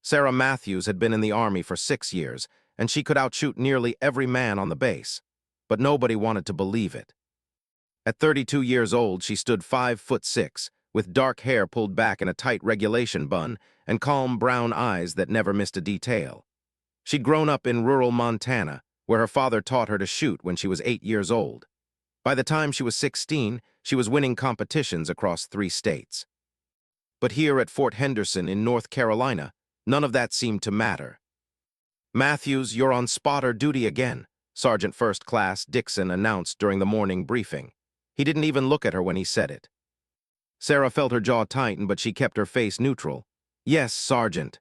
Sarah Matthews had been in the Army for 6 years, and she could outshoot nearly every man on the base. But nobody wanted to believe it. At 32 years old, she stood 5'6", with dark hair pulled back in a tight regulation bun and calm brown eyes that never missed a detail. She'd grown up in rural Montana, where her father taught her to shoot when she was 8 years old. By the time she was 16, she was winning competitions across 3 states. But here at Fort Henderson in North Carolina, none of that seemed to matter. "Matthews, you're on spotter duty again," Sergeant First Class Dixon announced during the morning briefing. He didn't even look at her when he said it. Sarah felt her jaw tighten, but she kept her face neutral. "Yes, Sergeant."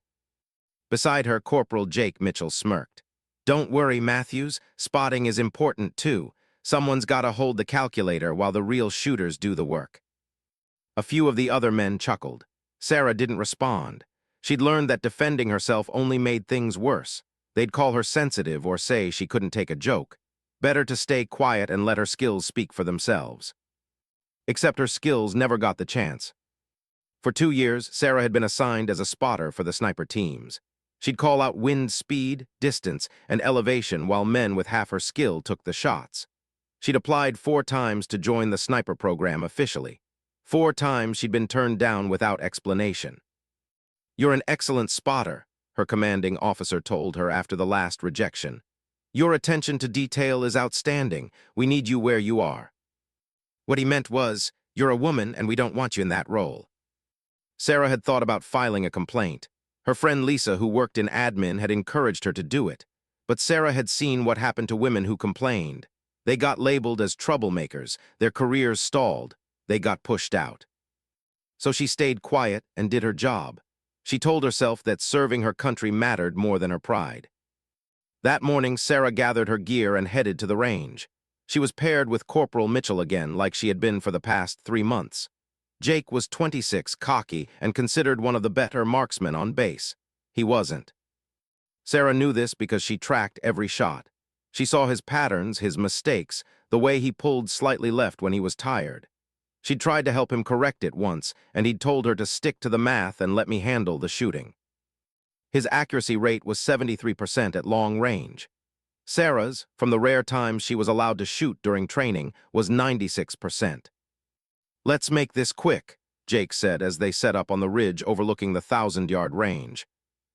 Beside her, Corporal Jake Mitchell smirked. "Don't worry, Matthews. Spotting is important, too. Someone's gotta hold the calculator while the real shooters do the work." A few of the other men chuckled. Sarah didn't respond. She'd learned that defending herself only made things worse. They'd call her sensitive or say she couldn't take a joke. Better to stay quiet and let her skills speak for themselves. Except her skills never got the chance. For 2 years, Sarah had been assigned as a spotter for the sniper teams. She'd call out wind speed, distance, and elevation while men with half her skill took the shots. She'd applied 4 times to join the sniper program officially. 4 times she'd been turned down without explanation. "You're an excellent spotter," her commanding officer told her after the last rejection. "Your attention to detail is outstanding. We need you where you are." What he meant was, "You're a woman and we don't want you in that role." Sarah had thought about filing a complaint. Her friend Lisa, who worked in admin, had encouraged her to do it. But Sarah had seen what happened to women who complained. They got labeled as troublemakers, their careers stalled, they got pushed out. So she stayed quiet and did her job. She told herself that serving her country mattered more than her pride. That morning, Sarah gathered her gear and headed to the range. She was paired with Corporal Mitchell again, like she had been for the past 3 months. Jake was 26, cocky, and considered one of the better marksmen on base. He wasn't. Sarah knew this because she tracked every shot. She saw his patterns, his mistakes, the way he pulled slightly left when he was tired. She'd tried to help him correct it once, and he'd told her to stick to the math and let me handle the shooting. His accuracy rate was 73% at long range. Sarah's, from the rare times she was allowed to shoot during training, was 96%. "Let's make this quick," Jake said as they set up on the ridge overlooking the 1,000-yard range.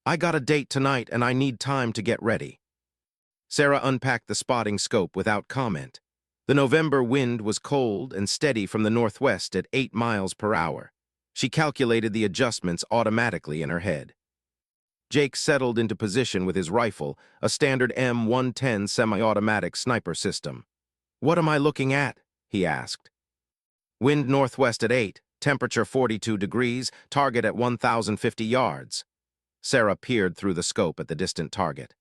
"I got a date tonight and I need time to get ready." Sarah unpacked the spotting scope without comment. The November wind was cold and steady from the northwest at 8 miles per hour. She calculated the adjustments automatically in her head. Jake settled into position with his rifle, a standard M110 semi-automatic sniper system. "What am I looking at?" he asked. "Wind northwest at 8, temperature 42 degrees, target at 1,050 yards. Sarah peered through the scope at the distant target.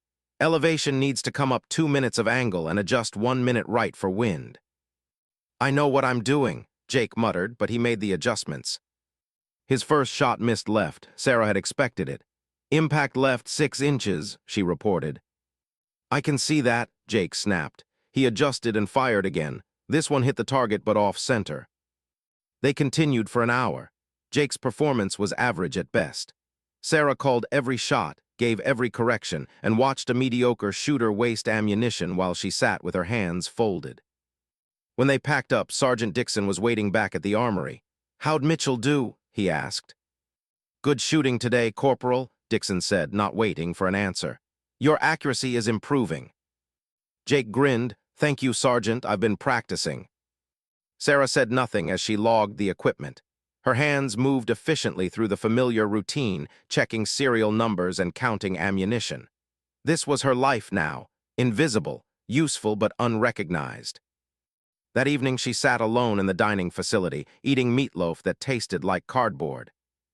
"Elevation needs to come up 2 minutes of angle and adjust 1 minute right for wind." "I know what I'm doing," Jake muttered, but he made the adjustments. His first shot missed left. Sarah had expected it. "Impact left 6 inches, she reported. "I can see that," Jake snapped. He adjusted and fired again. This one hit the target but off-center. They continued for an hour. Jake's performance was average at best. Sarah called every shot, gave every correction, and watched a mediocre shooter waste ammunition while she sat with her hands folded. When they packed up, Sergeant Dixon was waiting back at the armory. "How'd Mitchell do?" he asked. "Good shooting today, Corporal," Dixon said, not waiting for an answer. "Your accuracy is improving." Jake grinned. "Thank you, Sergeant. I've been practicing." Sarah said nothing as she logged the equipment. Her hands moved efficiently through the familiar routine, checking serial numbers and counting ammunition. This was her life now, invisible, useful but unrecognized. That evening she sat alone in the dining facility, eating meatloaf that tasted like cardboard.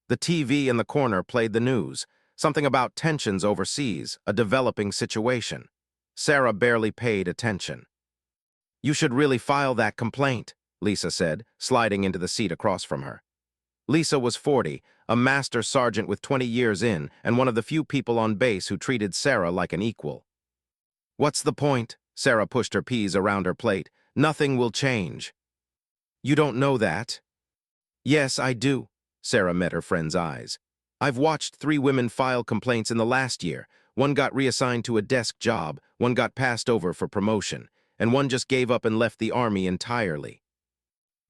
The TV in the corner played the news, something about tensions overseas, a developing situation. Sarah barely paid attention. "You should really file that complaint," Lisa said, sliding into the seat across from her. Lisa was 40, a master sergeant with 20 years in, and one of the few people on base who treated Sarah like an equal. "What's the point?" Sarah pushed her peas around her plate. "Nothing will change." "You don't know that." "Yes, I do." Sarah met her friend's eyes. I've watched 3 women file complaints in the last year. One got reassigned to a desk job, one got passed over for promotion, and one just gave up and left the army entirely.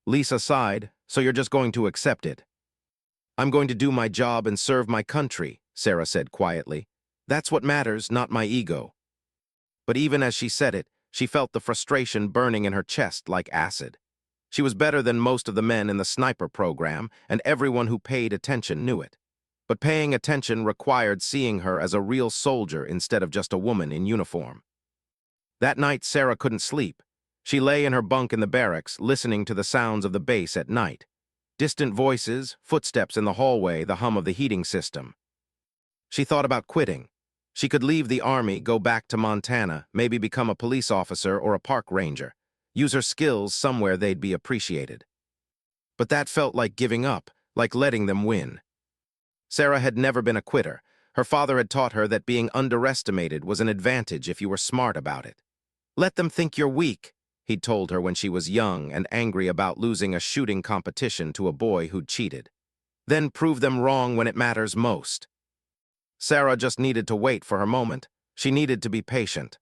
Lisa sighed, so you're just going to accept it. I'm going to do my job and serve my country, Sarah said quietly. That's what matters, not my ego. But even as she said it, she felt the frustration burning in her chest like acid. She was better than most of the men in the sniper program, and everyone who paid attention knew it. But paying attention required seeing her as a real soldier instead of just a woman in uniform. That night, Sarah couldn't sleep. She lay in her bunk in the barracks, listening to the sounds of the base at night. Distant voices, footsteps in the hallway, the hum of the heating system. She thought about quitting. She could leave the army, go back to Montana, maybe become a police officer or a park ranger. Use her skills somewhere they'd be appreciated. But that felt like giving up, like letting them win. Sarah had never been a quitter. Her father had taught her that being underestimated was an advantage if you were smart about it. Let them think you're weak, he'd told her when she was young and angry about losing a shooting competition to a boy who'd cheated. Then prove them wrong when it matters most. Sarah just needed to wait for her moment. She needed to be patient.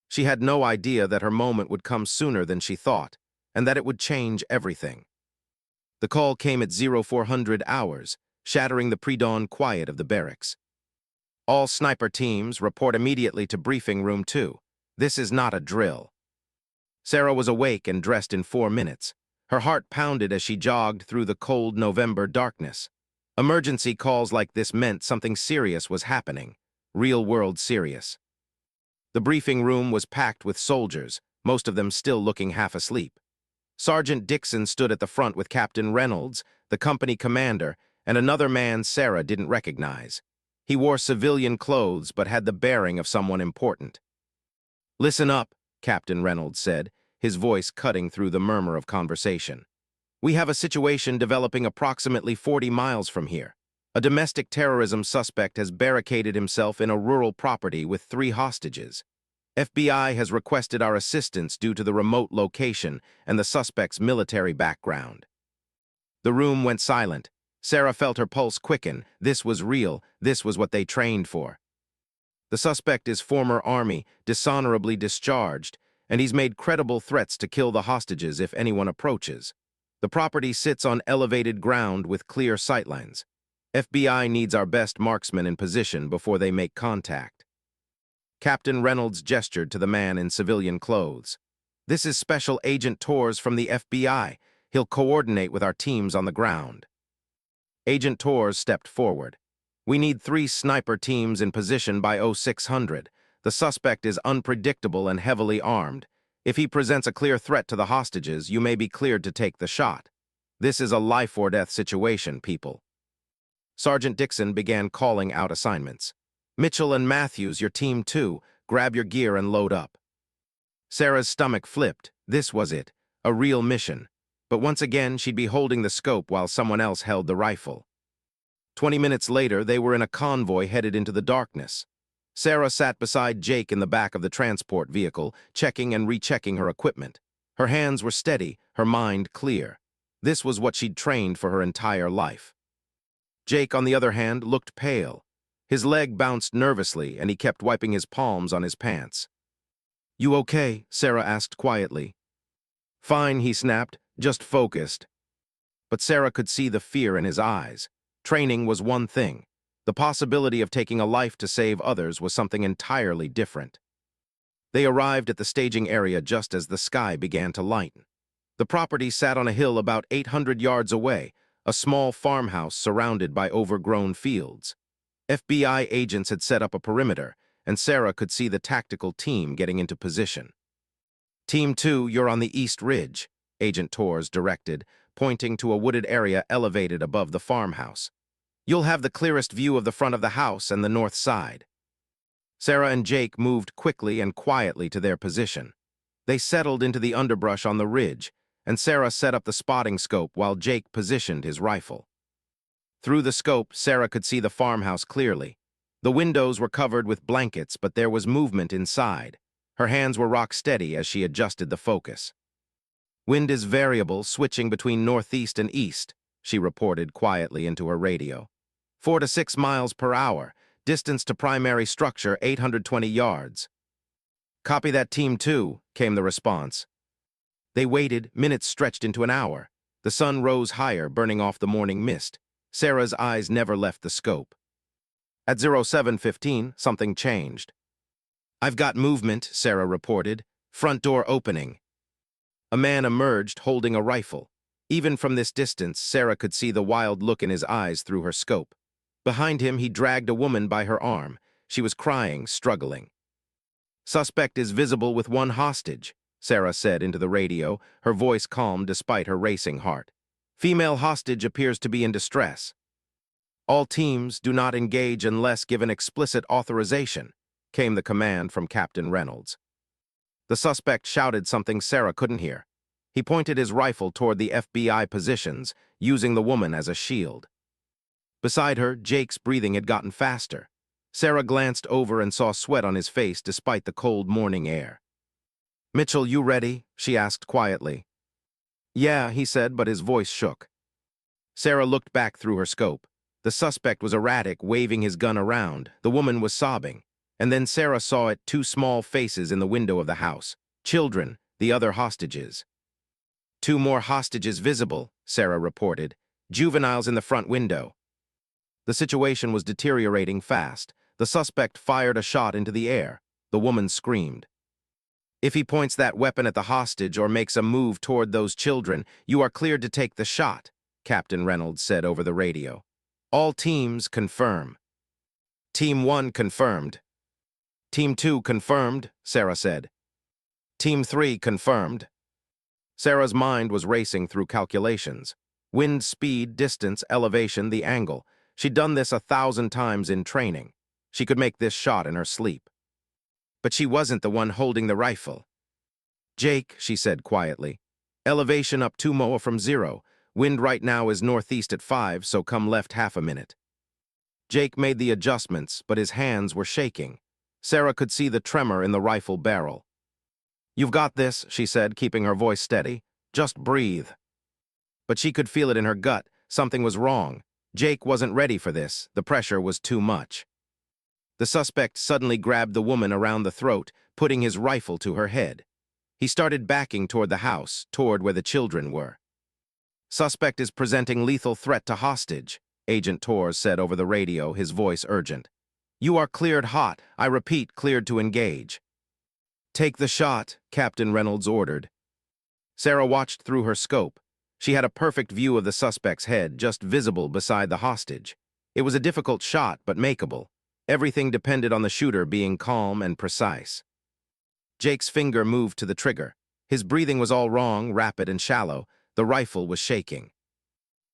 She had no idea that her moment would come sooner than she thought, and that it would change everything. The call came at 0400 hours, shattering the pre-dawn quiet of the barracks. All sniper teams report immediately to briefing room 2. This is not a drill. Sarah was awake and dressed in 4 minutes. Her heart pounded as she jogged through the cold November darkness. Emergency calls like this meant something serious was happening, real-world serious. The briefing room was packed with soldiers, most of them still looking half asleep. Sergeant Dixon stood at the front with Captain Reynolds, the company commander, and another man Sarah didn't recognize. He wore civilian clothes but had the bearing of someone important. "Listen up," Captain Reynolds said, his voice cutting through the murmur of conversation. "We have a situation developing approximately 40 miles from here. A domestic terrorism suspect has barricaded himself in a rural property with 3 hostages. FBI has requested our assistance due to the remote location and the suspect's military background." The room went silent. Sarah felt her pulse quicken. This was real. This was what they trained for. The suspect is former Army, dishonorably discharged, and he's made credible threats to kill the hostages if anyone approaches. The property sits on elevated ground with clear sightlines. FBI needs our best marksmen in position before they make contact. Captain Reynolds gestured to the man in civilian clothes. "This is Special Agent Torres from the FBI. He'll coordinate with our teams on the ground." Agent Torres stepped forward. "We need 3 sniper teams in position by 0600. The suspect is unpredictable and heavily armed. If he presents a clear threat to the hostages, you may be cleared to take the shot. This is a life-or-death situation, people." Sergeant Dixon began calling out assignments. "Mitchell and Matthews, your team 2, grab your gear and load up." Sarah's stomach flipped. This was it, a real mission. But once again, she'd be holding the scope while someone else held the rifle. 20 minutes later, they were in a convoy headed into the darkness. Sarah sat beside Jake in the back of the transport vehicle, checking and rechecking her equipment. Her hands were steady, her mind clear. This was what she'd trained for her entire life. Jake, on the other hand, looked pale. His leg bounced nervously, and he kept wiping his palms on his pants. "You okay?" Sarah asked quietly. "Fine," he snapped, "just focused." But Sarah could see the fear in his eyes. Training was one thing. The possibility of taking a life to save others was something entirely different. They arrived at the staging area just as the sky began to lighten. The property sat on a hill about 800 yards away, a small farmhouse surrounded by overgrown fields. FBI agents had set up a perimeter, and Sarah could see the tactical team getting into position. "Team 2, you're on the East Ridge," Agent Torres directed, pointing to a wooded area elevated above the farmhouse. "You'll have the clearest view of the front of the house and the north side." Sarah and Jake moved quickly and quietly to their position. They settled into the underbrush on the ridge, and Sarah set up the spotting scope while Jake positioned his rifle. Through the scope, Sarah could see the farmhouse clearly. The windows were covered with blankets, but there was movement inside. Her hands were rock steady as she adjusted the focus. "Wind is variable, switching between northeast and east," she reported quietly into her radio. 4 to 6 miles per hour. Distance to primary structure 820 yards. Copy that, Team 2, came the response. They waited, minutes stretched into an hour. The sun rose higher, burning off the morning mist. Sarah's eyes never left the scope. At 07:15, something changed. "I've got movement," Sarah reported. "Front door opening." A man emerged holding a rifle. Even from this distance, Sarah could see the wild look in his eyes through her scope. Behind him, he dragged a woman by her arm. She was crying, struggling. "Suspect is visible with one hostage," Sarah said into the radio, her voice calm despite her racing heart. "Female hostage appears to be in distress. All teams do not engage unless given explicit authorization," came the command from Captain Reynolds. The suspect shouted something Sarah couldn't hear. He pointed his rifle toward the FBI positions, using the woman as a shield. Beside her, Jake's breathing had gotten faster. Sarah glanced over and saw sweat on his face despite the cold morning air. "Mitchell, you ready?" she asked quietly. "Yeah," he said, but his voice shook. Sarah looked back through her scope. The suspect was erratic, waving his gun around. The woman was sobbing. And then Sarah saw it, two small faces in the window of the house. Children, the other hostages. "Two more hostages visible," Sarah reported. "Juveniles in the front window." The situation was deteriorating fast. The suspect fired a shot into the air. The woman screamed. "If he points that weapon at the hostage or makes a move toward those children, you are cleared to take the shot," Captain Reynolds said over the radio. "All teams confirm." "Team 1 confirmed." "Team 2 confirmed," Sarah said. "Team 3 confirmed." Sarah's mind was racing through calculations. Wind speed, distance, elevation, the angle. She'd done this 1,000 times in training. She could make this shot in her sleep. But she wasn't the one holding the rifle. "Jake," she said quietly. "Elevation up 2 moa from 0. Wind right now is northeast at 5, so come left half a minute." Jake made the adjustments, but his hands were shaking. Sarah could see the tremor in the rifle barrel. "You've got this," she said, keeping her voice steady. "Just breathe." But she could feel it in her gut. Something was wrong. Jake wasn't ready for this. The pressure was too much. The suspect suddenly grabbed the woman around the throat, putting his rifle to her head. He started backing toward the house, toward where the children were. "Suspect is presenting lethal threat to hostage," Agent Torres said over the radio, his voice urgent. "You are cleared hot. I repeat, cleared to engage." "Take the shot," Captain Reynolds ordered. Sarah watched through her scope. She had a perfect view of the suspect's head, just visible beside the hostage. It was a difficult shot, but makeable. Everything depended on the shooter being calm and precise. Jake's finger moved to the trigger. His breathing was all wrong, rapid and shallow. The rifle was shaking.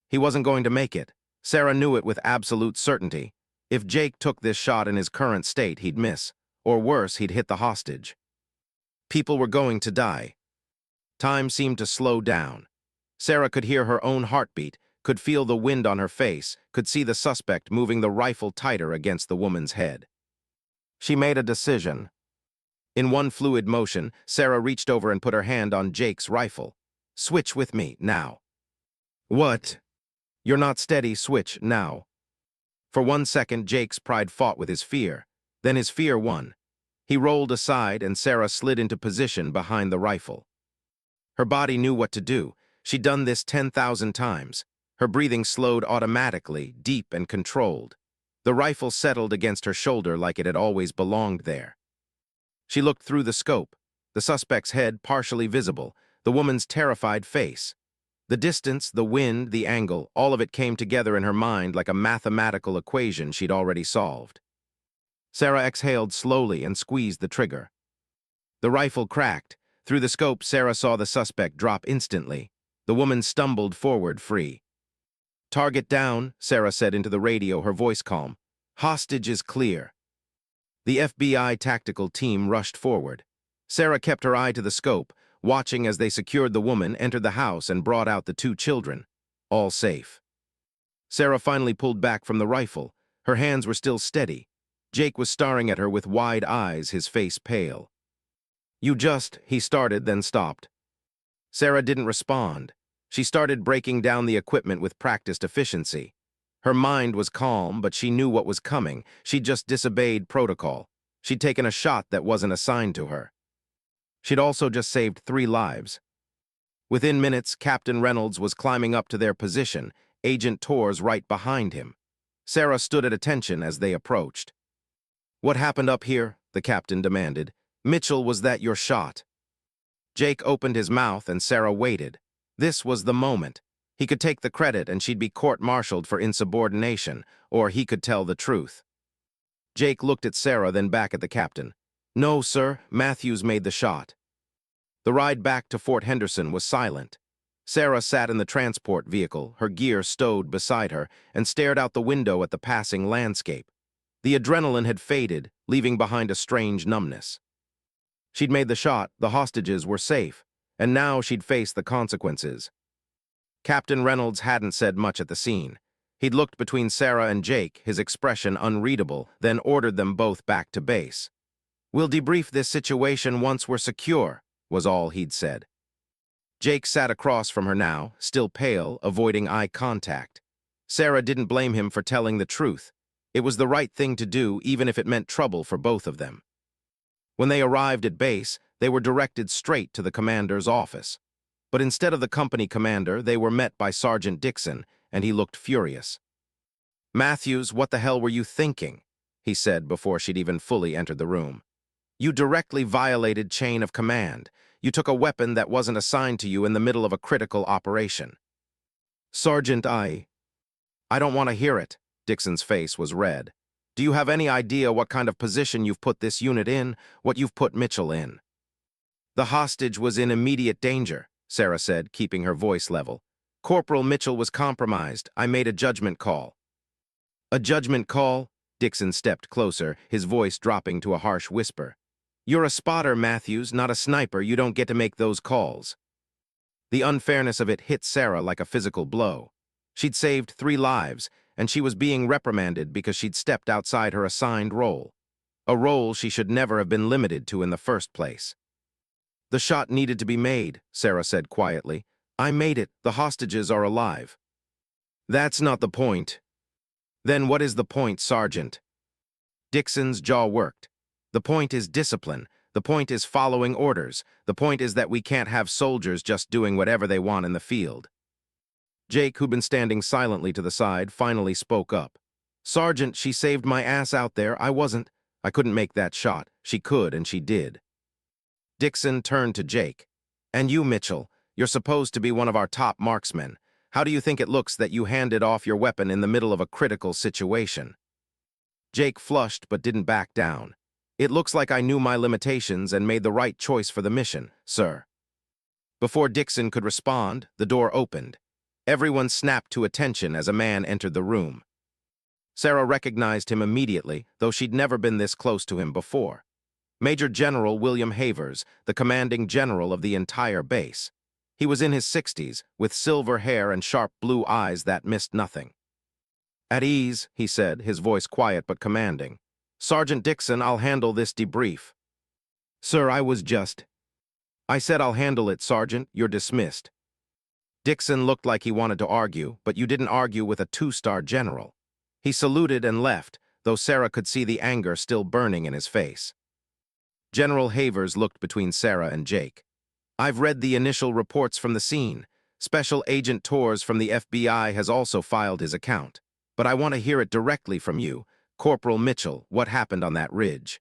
He wasn't going to make it. Sarah knew it with absolute certainty. If Jake took this shot in his current state, he'd miss. Or worse, he'd hit the hostage. People were going to die. Time seemed to slow down. Sarah could hear her own heartbeat, could feel the wind on her face, could see the suspect moving the rifle tighter against the woman's head. She made a decision. In one fluid motion, Sarah reached over and put her hand on Jake's rifle. "Switch with me, now." "What?" "You're not steady, switch, now." For 1 second, Jake's pride fought with his fear. Then his fear won. He rolled aside and Sarah slid into position behind the rifle. Her body knew what to do. She'd done this 10,000 times. Her breathing slowed automatically, deep and controlled. The rifle settled against her shoulder like it had always belonged there. She looked through the scope, the suspect's head partially visible, the woman's terrified face. The distance, the wind, the angle, all of it came together in her mind like a mathematical equation she'd already solved. Sarah exhaled slowly and squeezed the trigger. The rifle cracked. Through the scope, Sarah saw the suspect drop instantly. The woman stumbled forward, free. "Target down," Sarah said into the radio, her voice calm. "Hostage is clear." The FBI tactical team rushed forward. Sarah kept her eye to the scope, watching as they secured the woman, entered the house, and brought out the 2 children. All safe. Sarah finally pulled back from the rifle. Her hands were still steady. Jake was staring at her with wide eyes, his face pale. He started, then stopped. Sarah didn't respond. She started breaking down the equipment with practiced efficiency. Her mind was calm, but she knew what was coming. She'd just disobeyed protocol. She'd taken a shot that wasn't assigned to her. She'd also just saved 3 lives. Within minutes, Captain Reynolds was climbing up to their position, Agent Torres right behind him. Sarah stood at attention as they approached. "What happened up here?" the captain demanded. "Mitchell, was that your shot?" Jake opened his mouth and Sarah waited. This was the moment. He could take the credit and she'd be court-martialed for insubordination, or he could tell the truth. Jake looked at Sarah, then back at the captain. "No, sir, Matthews made the shot." The ride back to Fort Henderson was silent. Sarah sat in the transport vehicle, her gear stowed beside her, and stared out the window at the passing landscape. The adrenaline had faded, leaving behind a strange numbness. She'd made the shot, the hostages were safe, and now she'd face the consequences. Captain Reynolds hadn't said much at the scene. He'd looked between Sarah and Jake, his expression unreadable, then ordered them both back to base. "We'll debrief this situation once we're secure," was all he'd said. Jake sat across from her now, still pale, avoiding eye contact. Sarah didn't blame him for telling the truth. It was the right thing to do, even if it meant trouble for both of them. When they arrived at base, they were directed straight to the commander's office. But instead of the company commander, they were met by Sergeant Dixon, and he looked furious. "Matthews, what the hell were you thinking?" he said before she'd even fully entered the room. "You directly violated chain of command. You took a weapon that wasn't assigned to you in the middle of a critical operation." "Sergeant, I don't want to hear it." Dixon's face was red. "Do you have any idea what kind of position you've put this unit in, what you've put Mitchell in?" "The hostage was in immediate danger," Sarah said, keeping her voice level. "Corporal Mitchell was compromised. I made a judgment call." "A judgment call?" Dixon stepped closer, his voice dropping to a harsh whisper. "You're a spotter, Matthews, not a sniper. You don't get to make those calls." The unfairness of it hit Sarah like a physical blow. She'd saved 3 lives, and she was being reprimanded because she'd stepped outside her assigned role. A role she should never have been limited to in the first place. "The shot needed to be made," Sarah said quietly. "I made it. The hostages are alive." "That's not the point." "Then what is the point, Sergeant?" Dixon's jaw worked. "The point is discipline. The point is following orders. The point is that we can't have soldiers just doing whatever they want in the field." Jake, who'd been standing silently to the side, finally spoke up. "Sergeant, she saved my ass out there. I couldn't make that shot. She could, and she did." Dixon turned to Jake. "And you, Mitchell, you're supposed to be one of our top marksmen. How do you think it looks that you handed off your weapon in the middle of a critical situation?" Jake flushed but didn't back down. "It looks like I knew my limitations and made the right choice for the mission, sir." Before Dixon could respond, the door opened. Everyone snapped to attention as a man entered the room. Sarah recognized him immediately, though she'd never been this close to him before. Major General William Havers, the commanding general of the entire base. He was in his 60s, with silver hair and sharp blue eyes that missed nothing. "At ease," he said, his voice quiet but commanding. "Sergeant Dixon, I'll handle this debrief." "Sir, I said I'll handle it, Sergeant. You're dismissed." Dixon looked like he wanted to argue, but you didn't argue with a 2-star general. He saluted and left, though Sarah could see the anger still burning in his face. General Havers looked between Sarah and Jake. "I've read the initial reports from the scene. Special Agent Torres from the FBI has also filed his account. But I want to hear it directly from you. Corporal Mitchell, what happened on that ridge?"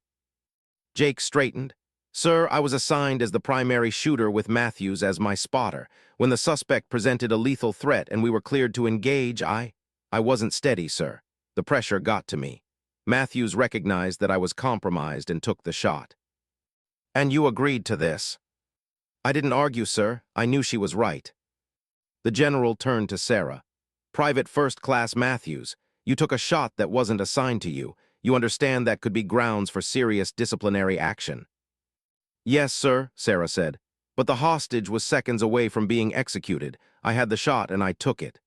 Jake straightened. "Sir, I was assigned as the primary shooter with Matthews as my spotter. When the suspect presented a lethal threat and we were cleared to engage, I wasn't steady, sir. The pressure got to me. Matthews recognized that I was compromised and took the shot." "And you agreed to this?" "I didn't argue, sir. I knew she was right." The general turned to Sarah. "Private First Class Matthews, you took a shot that wasn't assigned to you. You understand that could be grounds for serious disciplinary action." "Yes, sir," Sarah said. "But the hostage was seconds away from being executed. I had the shot and I took it."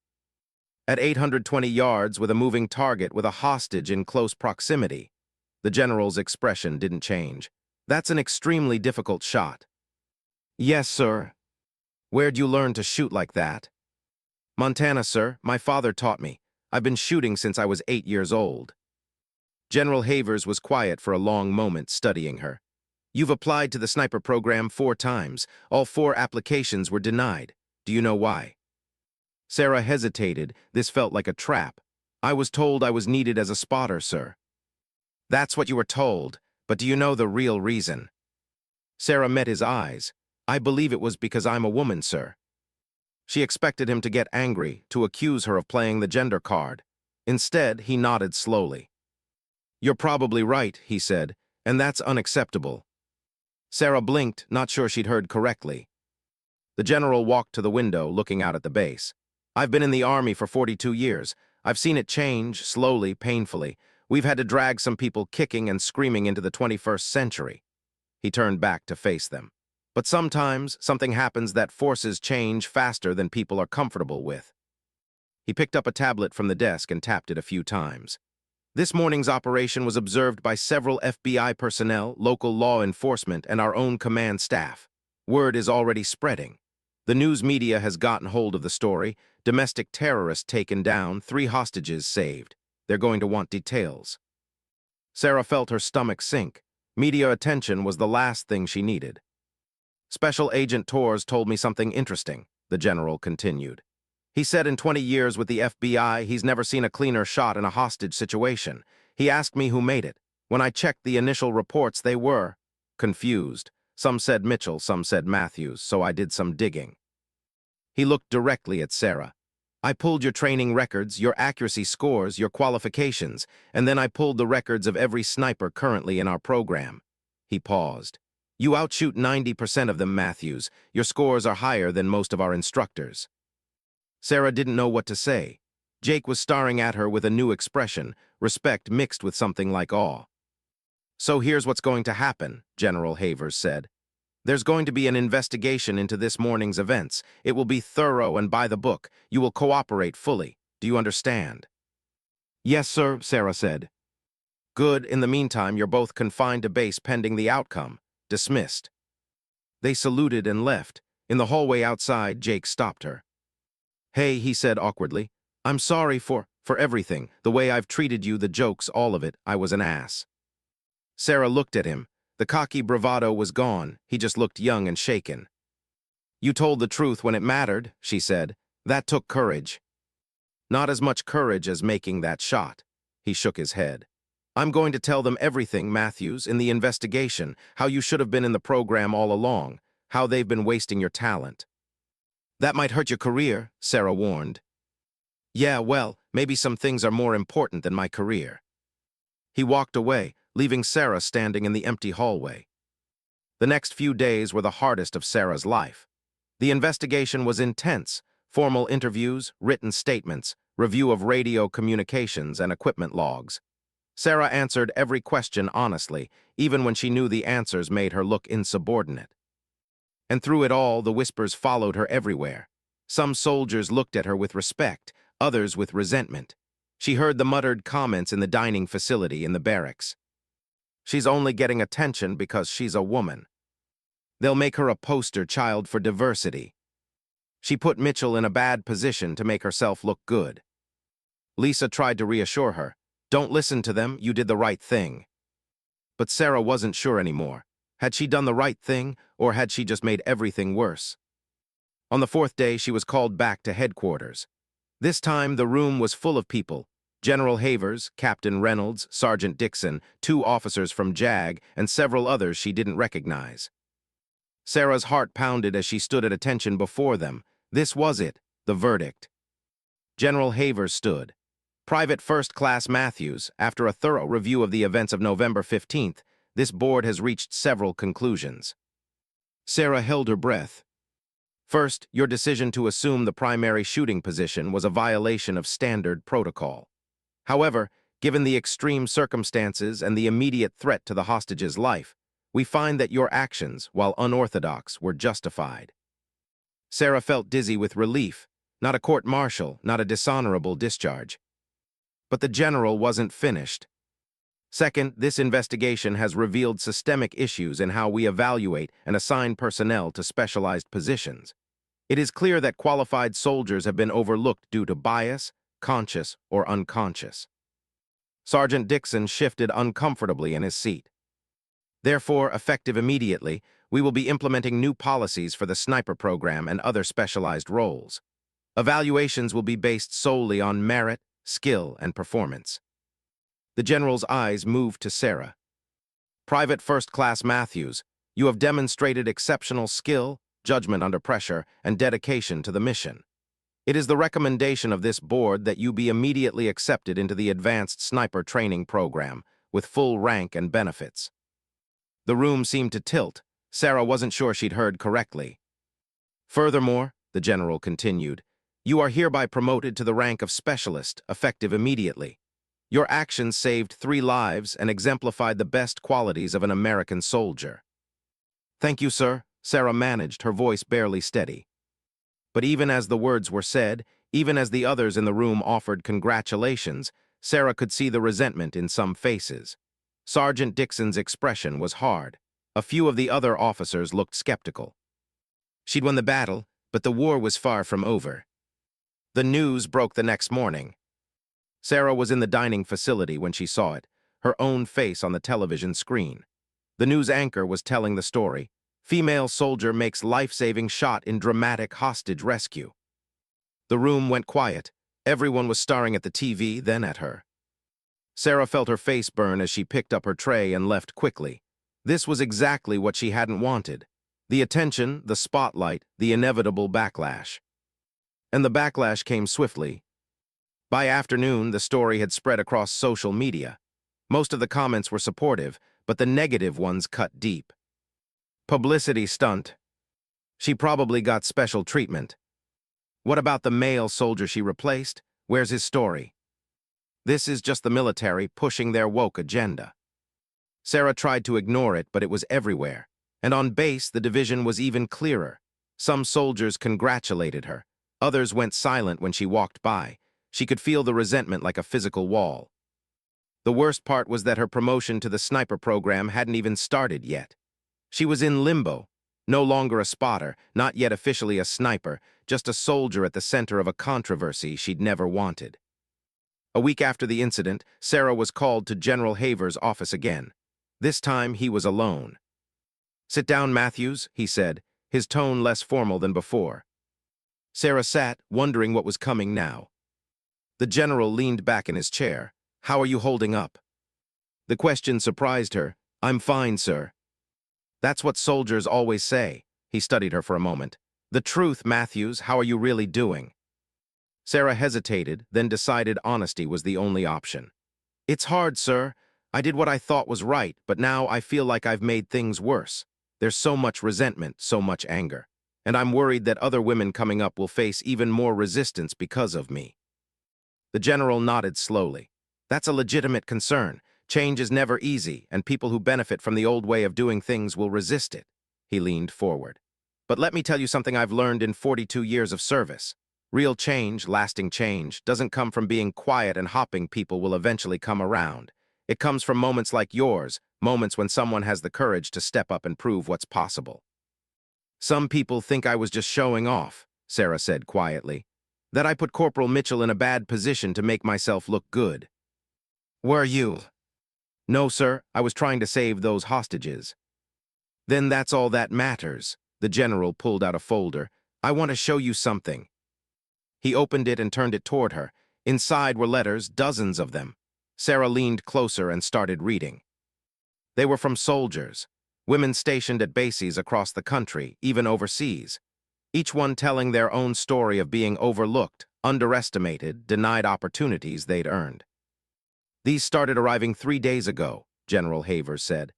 "At 820 yards with a moving target with a hostage in close proximity." The general's expression didn't change. "That's an extremely difficult shot." "Yes, sir." "Where'd you learn to shoot like that?" "Montana, sir. My father taught me. I've been shooting since I was 8 years old." General Havers was quiet for a long moment, studying her. "You've applied to the sniper program 4 times. All 4 applications were denied. Do you know why?" Sarah hesitated. This felt like a trap. "I was told I was needed as a spotter, sir." "That's what you were told, but do you know the real reason?" Sarah met his eyes. "I believe it was because I'm a woman, sir." She expected him to get angry, to accuse her of playing the gender card. Instead, he nodded slowly. "You're probably right," he said, "and that's unacceptable." Sarah blinked, not sure she'd heard correctly. The general walked to the window, looking out at the base. "I've been in the Army for 42 years. I've seen it change, slowly, painfully. We've had to drag some people kicking and screaming into the 21st century." He turned back to face them. "But sometimes something happens that forces change faster than people are comfortable with." He picked up a tablet from the desk and tapped it a few times. "This morning's operation was observed by several FBI personnel, local law enforcement, and our own command staff. Word is already spreading. The news media has gotten hold of the story. Domestic terrorists taken down, 3 hostages saved. They're going to want details." Sarah felt her stomach sink. Media attention was the last thing she needed. "Special Agent Torres told me something interesting," the general continued. "He said in 20 years with the FBI, he's never seen a cleaner shot in a hostage situation. He asked me who made it. When I checked the initial reports, they were confused. Some said Mitchell, some said Matthews, so I did some digging." He looked directly at Sarah. "I pulled your training records, your accuracy scores, your qualifications, and then I pulled the records of every sniper currently in our program." He paused. "You outshoot 90% of them, Matthews. Your scores are higher than most of our instructors." Sarah didn't know what to say. Jake was staring at her with a new expression, respect mixed with something like awe. "So here's what's going to happen," General Havers said. "There's going to be an investigation into this morning's events. It will be thorough and by the book. You will cooperate fully. Do you understand?" "Yes, sir," Sarah said. "Good. In the meantime, you're both confined to base pending the outcome. Dismissed." They saluted and left. In the hallway outside, Jake stopped her. "Hey," he said awkwardly. "I'm sorry for everything. The way I've treated you, the jokes, all of it. I was an ass." Sarah looked at him. The cocky bravado was gone. He just looked young and shaken. "You told the truth when it mattered," she said. "That took courage." "Not as much courage as making that shot." He shook his head. "I'm going to tell them everything, Matthews, in the investigation, how you should have been in the program all along, how they've been wasting your talent." "That might hurt your career," Sarah warned. "Yeah, well, maybe some things are more important than my career." He walked away, leaving Sarah standing in the empty hallway. The next few days were the hardest of Sarah's life. The investigation was intense: formal interviews, written statements, review of radio communications and equipment logs. Sarah answered every question honestly, even when she knew the answers made her look insubordinate. And through it all, the whispers followed her everywhere. Some soldiers looked at her with respect, others with resentment. She heard the muttered comments in the dining facility in the barracks. "She's only getting attention because she's a woman. They'll make her a poster child for diversity. She put Mitchell in a bad position to make herself look good." Lisa tried to reassure her. "Don't listen to them, you did the right thing." But Sarah wasn't sure anymore. Had she done the right thing, or had she just made everything worse? On the 4th day, she was called back to headquarters. This time, the room was full of people: General Havers, Captain Reynolds, Sergeant Dixon, 2 officers from JAG, and several others she didn't recognize. Sarah's heart pounded as she stood at attention before them. This was it, the verdict. General Havers stood. "Private First Class Matthews, after a thorough review of the events of November 15th, this board has reached several conclusions." Sarah held her breath. "First, your decision to assume the primary shooting position was a violation of standard protocol. However, given the extreme circumstances and the immediate threat to the hostage's life, we find that your actions, while unorthodox, were justified." Sarah felt dizzy with relief. Not a court-martial, not a dishonorable discharge. But the general wasn't finished. "Second, this investigation has revealed systemic issues in how we evaluate and assign personnel to specialized positions. It is clear that qualified soldiers have been overlooked due to bias, conscious or unconscious. Sergeant Dixon shifted uncomfortably in his seat. Therefore, effective immediately, we will be implementing new policies for the sniper program and other specialized roles. Evaluations will be based solely on merit, skill, and performance. The general's eyes moved to Sarah. Private First Class Matthews, you have demonstrated exceptional skill, judgment under pressure, and dedication to the mission. It is the recommendation of this board that you be immediately accepted into the Advanced Sniper Training Program with full rank and benefits. The room seemed to tilt. Sarah wasn't sure she'd heard correctly. Furthermore, the general continued, you are hereby promoted to the rank of specialist, effective immediately. Your actions saved 3 lives and exemplified the best qualities of an American soldier. Thank you, sir, Sarah managed, her voice barely steady. But even as the words were said, even as the others in the room offered congratulations, Sarah could see the resentment in some faces. Sergeant Dixon's expression was hard. A few of the other officers looked skeptical. She'd won the battle, but the war was far from over. The news broke the next morning. Sarah was in the dining facility when she saw it, her own face on the television screen. The news anchor was telling the story. Female soldier makes life-saving shot in dramatic hostage rescue. The room went quiet. Everyone was staring at the TV, then at her. Sarah felt her face burn as she picked up her tray and left quickly. This was exactly what she hadn't wanted. The attention, the spotlight, the inevitable backlash. And the backlash came swiftly. By afternoon, the story had spread across social media. Most of the comments were supportive, but the negative ones cut deep. Publicity stunt. She probably got special treatment. What about the male soldier she replaced? Where's his story? This is just the military pushing their woke agenda. Sarah tried to ignore it, but it was everywhere. And on base, the division was even clearer. Some soldiers congratulated her. Others went silent when she walked by. She could feel the resentment like a physical wall. The worst part was that her promotion to the sniper program hadn't even started yet. She was in limbo, no longer a spotter, not yet officially a sniper, just a soldier at the center of a controversy she'd never wanted. A week after the incident, Sarah was called to General Haver's office again. This time, he was alone. "Sit down, Matthews," he said, his tone less formal than before. Sarah sat, wondering what was coming now. The general leaned back in his chair. "How are you holding up?" The question surprised her. "I'm fine, sir." "That's what soldiers always say." He studied her for a moment. "The truth, Matthews, how are you really doing?" Sarah hesitated, then decided honesty was the only option. "It's hard, sir. I did what I thought was right, but now I feel like I've made things worse. There's so much resentment, so much anger. And I'm worried that other women coming up will face even more resistance because of me." The general nodded slowly. "That's a legitimate concern. Change is never easy, and people who benefit from the old way of doing things will resist it." He leaned forward. "But let me tell you something I've learned in 42 years of service. Real change, lasting change, doesn't come from being quiet and hoping people will eventually come around. It comes from moments like yours, moments when someone has the courage to step up and prove what's possible." "Some people think I was just showing off," Sarah said quietly. "That I put Corporal Mitchell in a bad position to make myself look good." "Were you?" "No, sir, I was trying to save those hostages." "Then that's all that matters." The general pulled out a folder. "I want to show you something." He opened it and turned it toward her. Inside were letters, dozens of them. Sarah leaned closer and started reading. They were from soldiers, women stationed at bases across the country, even overseas, each one telling their own story of being overlooked, underestimated, denied opportunities they'd earned. "These started arriving 3 days ago," General Havers said.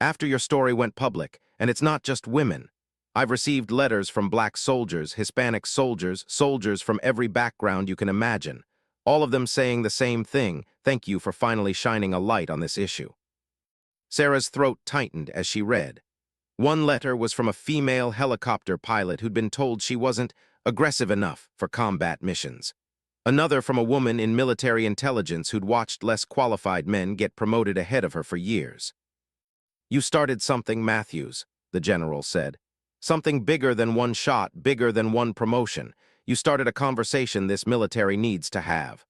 "After your story went public, and it's not just women. I've received letters from black soldiers, Hispanic soldiers, soldiers from every background you can imagine, all of them saying the same thing: thank you for finally shining a light on this issue." Sarah's throat tightened as she read. One letter was from a female helicopter pilot who'd been told she wasn't aggressive enough for combat missions. Another from a woman in military intelligence who'd watched less qualified men get promoted ahead of her for years. "You started something, Matthews," the general said. "Something bigger than one shot, bigger than one promotion. You started a conversation this military needs to have.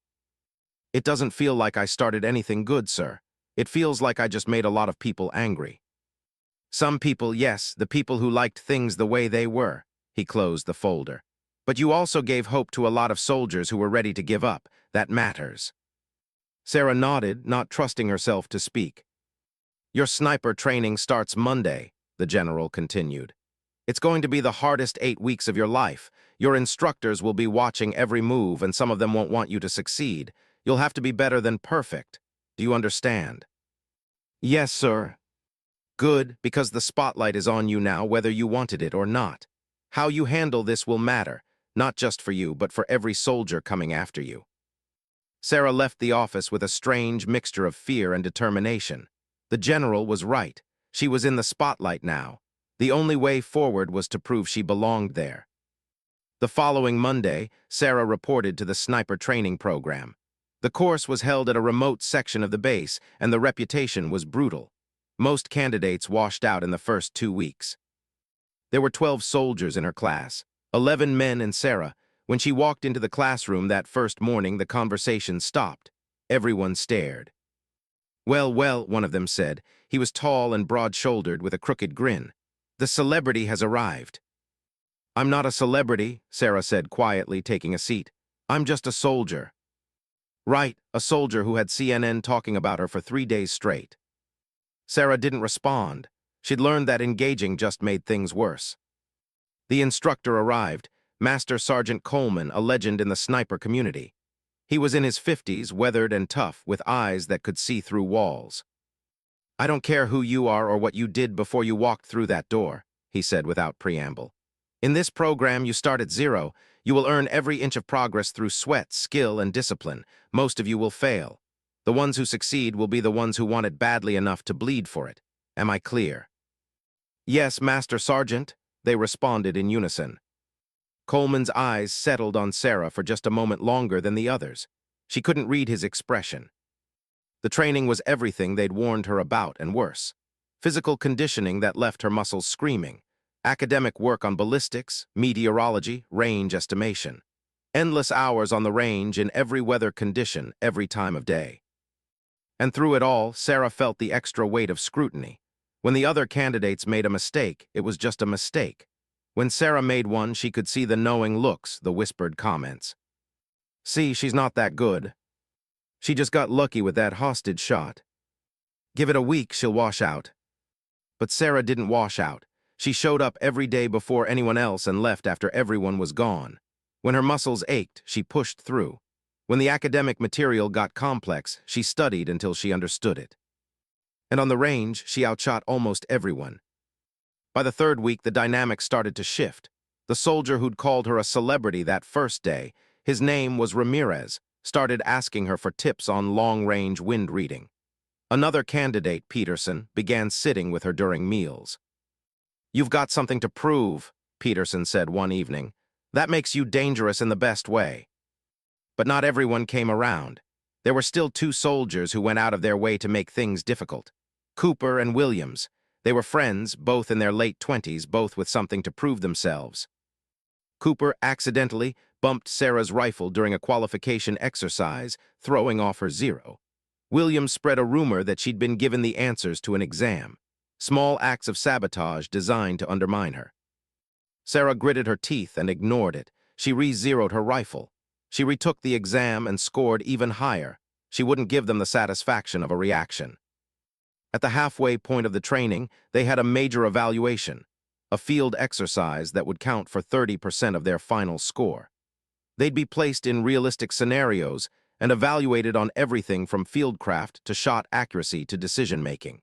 It doesn't feel like I started anything good, sir. It feels like I just made a lot of people angry. Some people, yes, the people who liked things the way they were. He closed the folder. But you also gave hope to a lot of soldiers who were ready to give up. That matters. Sarah nodded, not trusting herself to speak. Your sniper training starts Monday, the general continued. It's going to be the hardest 8 weeks of your life. Your instructors will be watching every move, and some of them won't want you to succeed. You'll have to be better than perfect. Do you understand? Yes, sir. Good, because the spotlight is on you now, whether you wanted it or not. How you handle this will matter, not just for you, but for every soldier coming after you. Sarah left the office with a strange mixture of fear and determination. The general was right. She was in the spotlight now. The only way forward was to prove she belonged there. The following Monday, Sarah reported to the sniper training program. The course was held at a remote section of the base, and the reputation was brutal. Most candidates washed out in the first 2 weeks. There were 12 soldiers in her class, 11 men and Sarah. When she walked into the classroom that first morning, the conversation stopped. Everyone stared. Well, one of them said. He was tall and broad-shouldered with a crooked grin. The celebrity has arrived. I'm not a celebrity, Sarah said quietly, taking a seat. I'm just a soldier. Right, a soldier who had CNN talking about her for 3 days straight. Sarah didn't respond. She'd learned that engaging just made things worse. The instructor arrived, Master Sergeant Coleman, a legend in the sniper community. He was in his 50s, weathered and tough, with eyes that could see through walls. I don't care who you are or what you did before you walked through that door, he said without preamble. In this program, you start at 0. You will earn every inch of progress through sweat, skill, and discipline. Most of you will fail. The ones who succeed will be the ones who want it badly enough to bleed for it. Am I clear? Yes, Master Sergeant, they responded in unison. Coleman's eyes settled on Sarah for just a moment longer than the others. She couldn't read his expression. The training was everything they'd warned her about and worse. Physical conditioning that left her muscles screaming. Academic work on ballistics, meteorology, range estimation. Endless hours on the range in every weather condition, every time of day. And through it all, Sarah felt the extra weight of scrutiny. When the other candidates made a mistake, it was just a mistake. When Sarah made one, she could see the knowing looks, the whispered comments. See, she's not that good. She just got lucky with that hostage shot. Give it a week, she'll wash out. But Sarah didn't wash out. She showed up every day before anyone else and left after everyone was gone. When her muscles ached, she pushed through. When the academic material got complex, she studied until she understood it. And on the range, she outshot almost everyone. By the 3rd week, the dynamic started to shift. The soldier who'd called her a celebrity that first day, his name was Ramirez, started asking her for tips on long-range wind reading. Another candidate, Peterson, began sitting with her during meals. You've got something to prove, Peterson said one evening. That makes you dangerous in the best way. But not everyone came around. There were still 2 soldiers who went out of their way to make things difficult. Cooper and Williams. They were friends, both in their late 20s, both with something to prove themselves. Cooper accidentally bumped Sarah's rifle during a qualification exercise, throwing off her 0. Williams spread a rumor that she'd been given the answers to an exam. Small acts of sabotage designed to undermine her. Sarah gritted her teeth and ignored it. She re-zeroed her rifle. She retook the exam and scored even higher. She wouldn't give them the satisfaction of a reaction. At the halfway point of the training, they had a major evaluation, a field exercise that would count for 30% of their final score. They'd be placed in realistic scenarios and evaluated on everything from fieldcraft to shot accuracy to decision-making.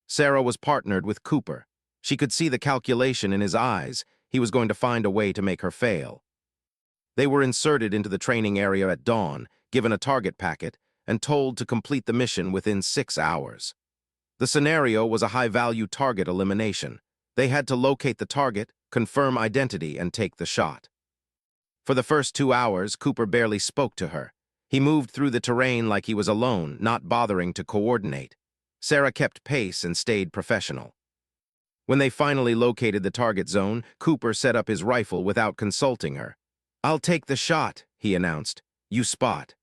Sarah was partnered with Cooper. She could see the calculation in his eyes. He was going to find a way to make her fail. They were inserted into the training area at dawn, given a target packet, and told to complete the mission within 6 hours. The scenario was a high-value target elimination. They had to locate the target, confirm identity, and take the shot. For the first 2 hours, Cooper barely spoke to her. He moved through the terrain like he was alone, not bothering to coordinate. Sarah kept pace and stayed professional. When they finally located the target zone, Cooper set up his rifle without consulting her. I'll take the shot, he announced. You spot.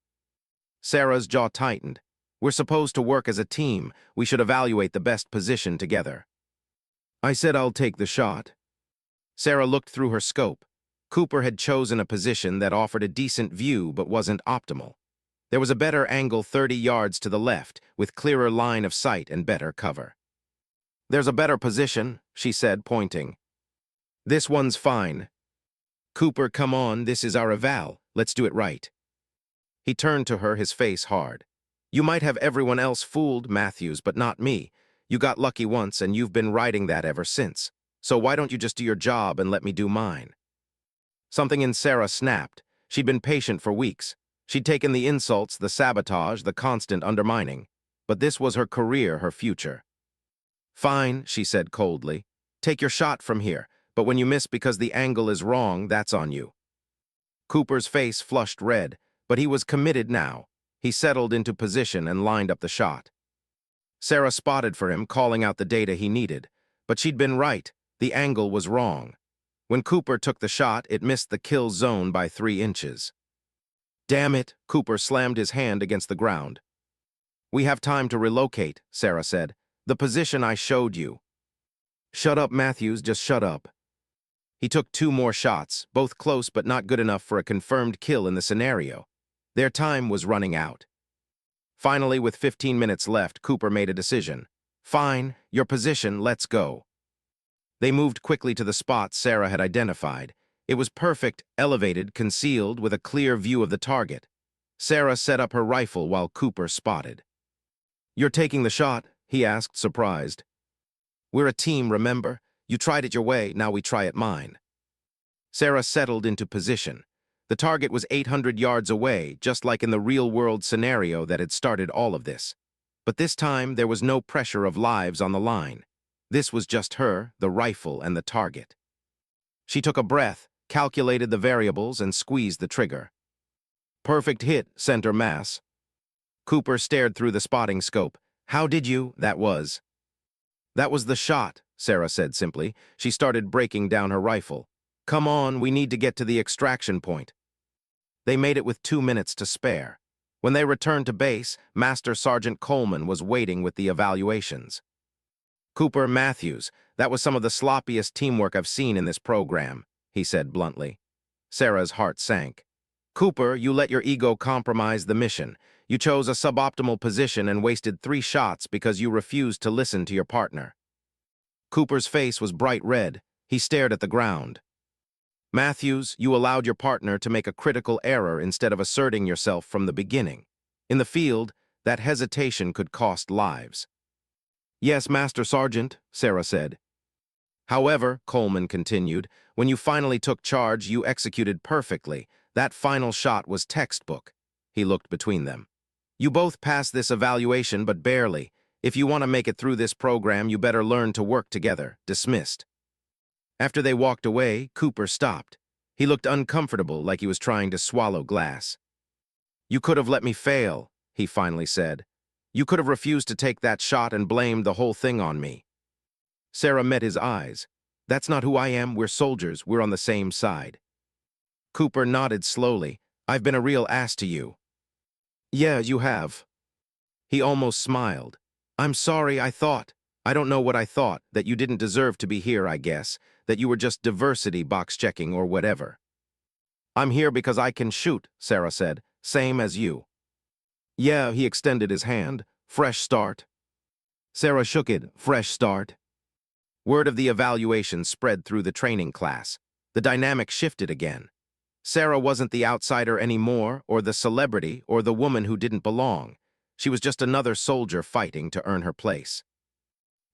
Sarah's jaw tightened. We're supposed to work as a team. We should evaluate the best position together. I said I'll take the shot. Sarah looked through her scope. Cooper had chosen a position that offered a decent view but wasn't optimal. There was a better angle 30 yards to the left, with clearer line of sight and better cover. There's a better position, she said, pointing. This one's fine. Cooper, come on, this is our eval. Let's do it right. He turned to her, his face hard. You might have everyone else fooled, Matthews, but not me. You got lucky once, and you've been riding that ever since. So why don't you just do your job and let me do mine? Something in Sarah snapped. She'd been patient for weeks. She'd taken the insults, the sabotage, the constant undermining. But this was her career, her future. Fine, she said coldly. Take your shot from here, but when you miss because the angle is wrong, that's on you. Cooper's face flushed red, but he was committed now. He settled into position and lined up the shot. Sarah spotted for him, calling out the data he needed. But she'd been right. The angle was wrong. When Cooper took the shot, it missed the kill zone by 3 inches. Damn it, Cooper slammed his hand against the ground. We have time to relocate, Sarah said. The position I showed you. Shut up, Matthews, just shut up. He took 2 more shots, both close but not good enough for a confirmed kill in the scenario. Their time was running out. Finally, with 15 minutes left, Cooper made a decision. Fine, your position, let's go. They moved quickly to the spot Sarah had identified. It was perfect, elevated, concealed, with a clear view of the target. Sarah set up her rifle while Cooper spotted. You're taking the shot? He asked, surprised. We're a team, remember? You tried it your way, now we try it mine. Sarah settled into position. The target was 800 yards away, just like in the real-world scenario that had started all of this. But this time, there was no pressure of lives on the line. This was just her, the rifle, and the target. She took a breath, calculated the variables, and squeezed the trigger. Perfect hit, center mass. Cooper stared through the spotting scope. How did you? That was the shot, Sarah said simply. She started breaking down her rifle. Come on, we need to get to the extraction point. They made it with 2 minutes to spare. When they returned to base, Master Sergeant Coleman was waiting with the evaluations. Cooper, Matthews, that was some of the sloppiest teamwork I've seen in this program, he said bluntly. Sarah's heart sank. Cooper, you let your ego compromise the mission. You chose a suboptimal position and wasted 3 shots because you refused to listen to your partner. Cooper's face was bright red. He stared at the ground. Matthews, you allowed your partner to make a critical error instead of asserting yourself from the beginning. In the field, that hesitation could cost lives. Yes, Master Sergeant, Sarah said. However, Coleman continued, when you finally took charge, you executed perfectly. That final shot was textbook. He looked between them. You both passed this evaluation, but barely. If you want to make it through this program, you better learn to work together. Dismissed. After they walked away, Cooper stopped. He looked uncomfortable, like he was trying to swallow glass. You could have let me fail, he finally said. You could have refused to take that shot and blamed the whole thing on me. Sarah met his eyes. That's not who I am. We're soldiers. We're on the same side. Cooper nodded slowly. I've been a real ass to you. Yeah, you have. He almost smiled. I'm sorry, I don't know what I thought, that you didn't deserve to be here, I guess, that you were just diversity box checking or whatever. I'm here because I can shoot, Sarah said, same as you. Yeah, he extended his hand. Fresh start. Sarah shook it. Fresh start. Word of the evaluation spread through the training class. The dynamic shifted again. Sarah wasn't the outsider anymore, or the celebrity, or the woman who didn't belong. She was just another soldier fighting to earn her place.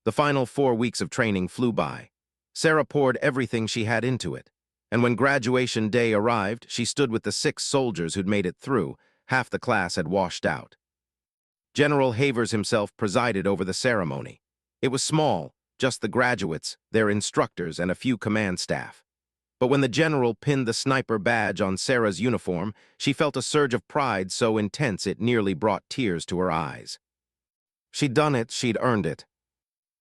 The final 4 weeks of training flew by. Sarah poured everything she had into it. And when graduation day arrived, she stood with the 6 soldiers who'd made it through. Half the class had washed out. General Havers himself presided over the ceremony. It was small, just the graduates, their instructors, and a few command staff. But when the general pinned the sniper badge on Sarah's uniform, she felt a surge of pride so intense it nearly brought tears to her eyes. She'd done it, she'd earned it.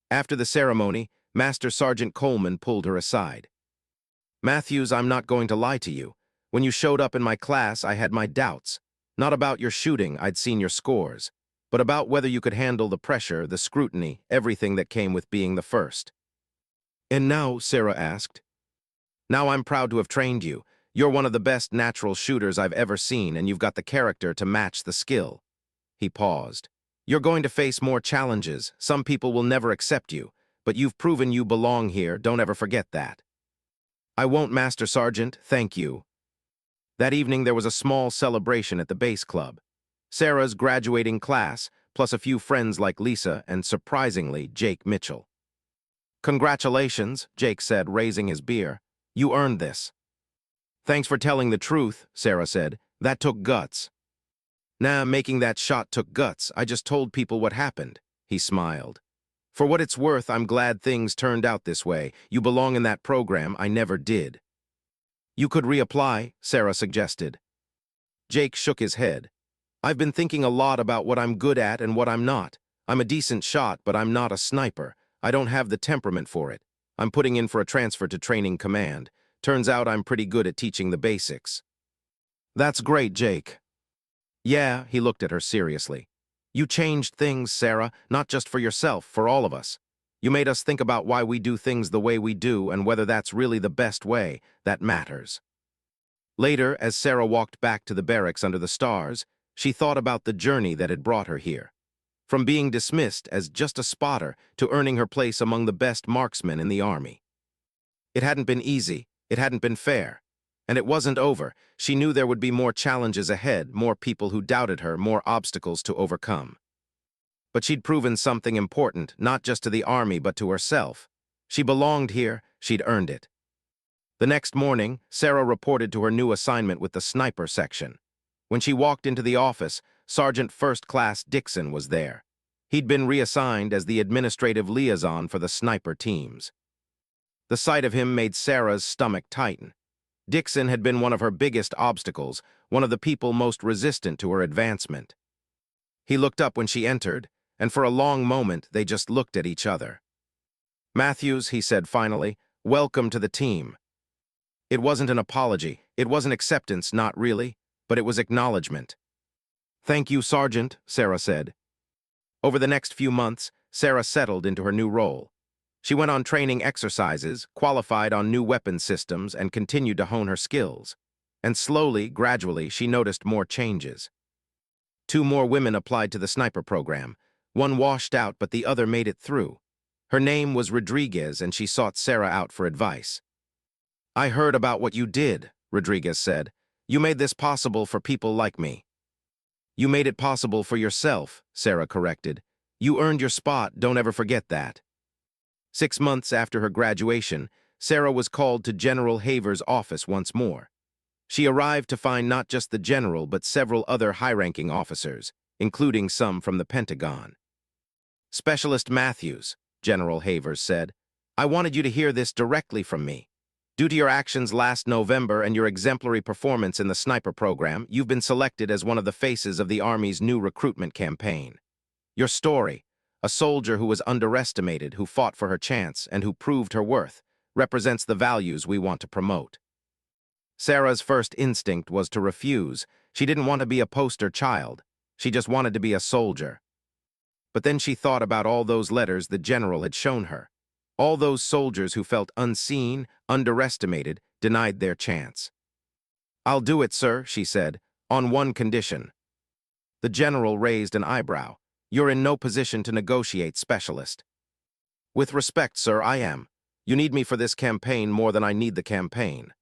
After the ceremony, Master Sergeant Coleman pulled her aside. Matthews, I'm not going to lie to you. When you showed up in my class, I had my doubts. Not about your shooting, I'd seen your scores, but about whether you could handle the pressure, the scrutiny, everything that came with being the first. And now, Sarah asked. Now I'm proud to have trained you. You're one of the best natural shooters I've ever seen, and you've got the character to match the skill. He paused. You're going to face more challenges. Some people will never accept you, but you've proven you belong here. Don't ever forget that. I won't, Master Sergeant. Thank you. That evening, there was a small celebration at the base club. Sarah's graduating class, plus a few friends like Lisa and, surprisingly, Jake Mitchell. Congratulations, Jake said, raising his beer. You earned this. Thanks for telling the truth, Sarah said. That took guts. Nah, making that shot took guts. I just told people what happened. He smiled. For what it's worth, I'm glad things turned out this way. You belong in that program. I never did. You could reapply, Sarah suggested. Jake shook his head. I've been thinking a lot about what I'm good at and what I'm not. I'm a decent shot, but I'm not a sniper. I don't have the temperament for it. I'm putting in for a transfer to training command. Turns out I'm pretty good at teaching the basics. That's great, Jake. Yeah, he looked at her seriously. You changed things, Sarah, not just for yourself, for all of us. You made us think about why we do things the way we do and whether that's really the best way. That matters. Later, as Sarah walked back to the barracks under the stars, she thought about the journey that had brought her here. From being dismissed as just a spotter to earning her place among the best marksmen in the Army. It hadn't been easy, it hadn't been fair. And it wasn't over. She knew there would be more challenges ahead, more people who doubted her, more obstacles to overcome. But she'd proven something important, not just to the Army, but to herself. She belonged here, she'd earned it. The next morning, Sarah reported to her new assignment with the sniper section. When she walked into the office, Sergeant First Class Dixon was there. He'd been reassigned as the administrative liaison for the sniper teams. The sight of him made Sarah's stomach tighten. Dixon had been one of her biggest obstacles, one of the people most resistant to her advancement. He looked up when she entered, and for a long moment they just looked at each other. Matthews, he said finally, welcome to the team. It wasn't an apology, it wasn't acceptance, not really, but it was acknowledgement. Thank you, Sergeant, Sarah said. Over the next few months, Sarah settled into her new role. She went on training exercises, qualified on new weapon systems, and continued to hone her skills. And slowly, gradually, she noticed more changes. 2 more women applied to the sniper program. One washed out, but the other made it through. Her name was Rodriguez, and she sought Sarah out for advice. I heard about what you did, Rodriguez said. You made this possible for people like me. You made it possible for yourself, Sarah corrected. You earned your spot, don't ever forget that. 6 months after her graduation, Sarah was called to General Haver's office once more. She arrived to find not just the general but several other high-ranking officers, including some from the Pentagon. Specialist Matthews, General Havers said, I wanted you to hear this directly from me. Due to your actions last November and your exemplary performance in the sniper program, you've been selected as one of the faces of the Army's new recruitment campaign. Your story, a soldier who was underestimated, who fought for her chance, and who proved her worth, represents the values we want to promote. Sarah's first instinct was to refuse. She didn't want to be a poster child. She just wanted to be a soldier. But then she thought about all those letters the general had shown her. All those soldiers who felt unseen, underestimated, denied their chance. I'll do it, sir, she said, on one condition. The general raised an eyebrow. You're in no position to negotiate, specialist. With respect, sir, I am. You need me for this campaign more than I need the campaign.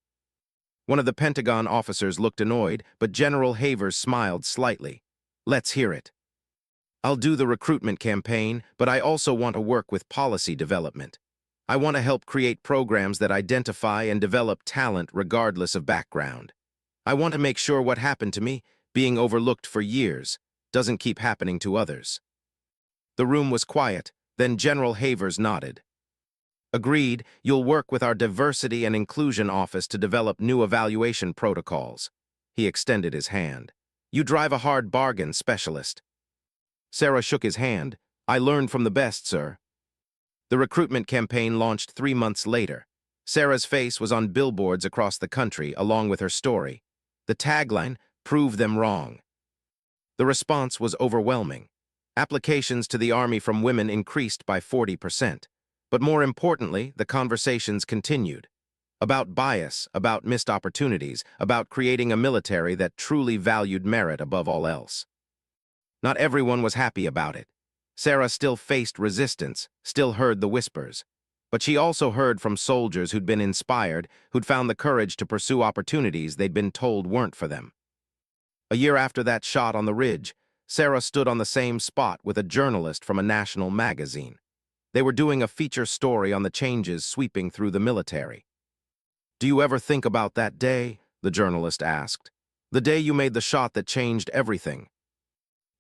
One of the Pentagon officers looked annoyed, but General Havers smiled slightly. Let's hear it. I'll do the recruitment campaign, but I also want to work with policy development. I want to help create programs that identify and develop talent regardless of background. I want to make sure what happened to me, being overlooked for years, doesn't keep happening to others. The room was quiet, then General Havers nodded. Agreed, you'll work with our Diversity and Inclusion Office to develop new evaluation protocols. He extended his hand. You drive a hard bargain, specialist. Sarah shook his hand. I learned from the best, sir. The recruitment campaign launched 3 months later. Sarah's face was on billboards across the country, along with her story. The tagline, "Prove them wrong." The response was overwhelming. Applications to the Army from women increased by 40%. But more importantly, the conversations continued. About bias, about missed opportunities, about creating a military that truly valued merit above all else. Not everyone was happy about it. Sarah still faced resistance, still heard the whispers. But she also heard from soldiers who'd been inspired, who'd found the courage to pursue opportunities they'd been told weren't for them. A year after that shot on the ridge, Sarah stood on the same spot with a journalist from a national magazine. They were doing a feature story on the changes sweeping through the military. "Do you ever think about that day?" the journalist asked. "The day you made the shot that changed everything."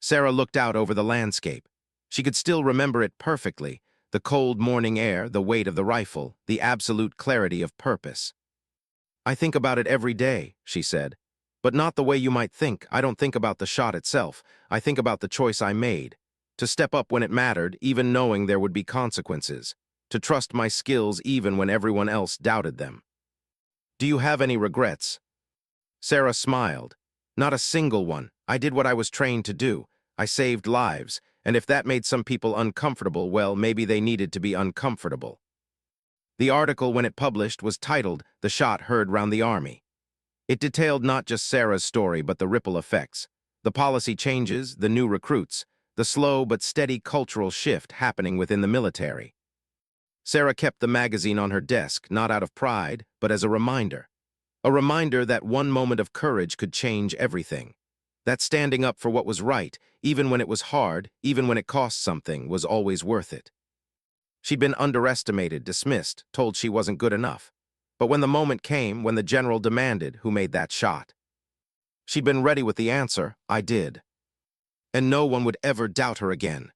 Sarah looked out over the landscape. She could still remember it perfectly, the cold morning air, the weight of the rifle, the absolute clarity of purpose. "I think about it every day," she said. "But not the way you might think. I don't think about the shot itself. I think about the choice I made. To step up when it mattered, even knowing there would be consequences. To trust my skills even when everyone else doubted them." "Do you have any regrets?" Sarah smiled. "Not a single one. I did what I was trained to do. I saved lives, and if that made some people uncomfortable, well, maybe they needed to be uncomfortable." The article, when it published, was titled "The Shot Heard Round the Army." It detailed not just Sarah's story, but the ripple effects, the policy changes, the new recruits, the slow but steady cultural shift happening within the military. Sarah kept the magazine on her desk, not out of pride, but as a reminder. A reminder that one moment of courage could change everything. That standing up for what was right, even when it was hard, even when it cost something, was always worth it. She'd been underestimated, dismissed, told she wasn't good enough. But when the moment came, when the general demanded who made that shot, she'd been ready with the answer, "I did." And no one would ever doubt her again.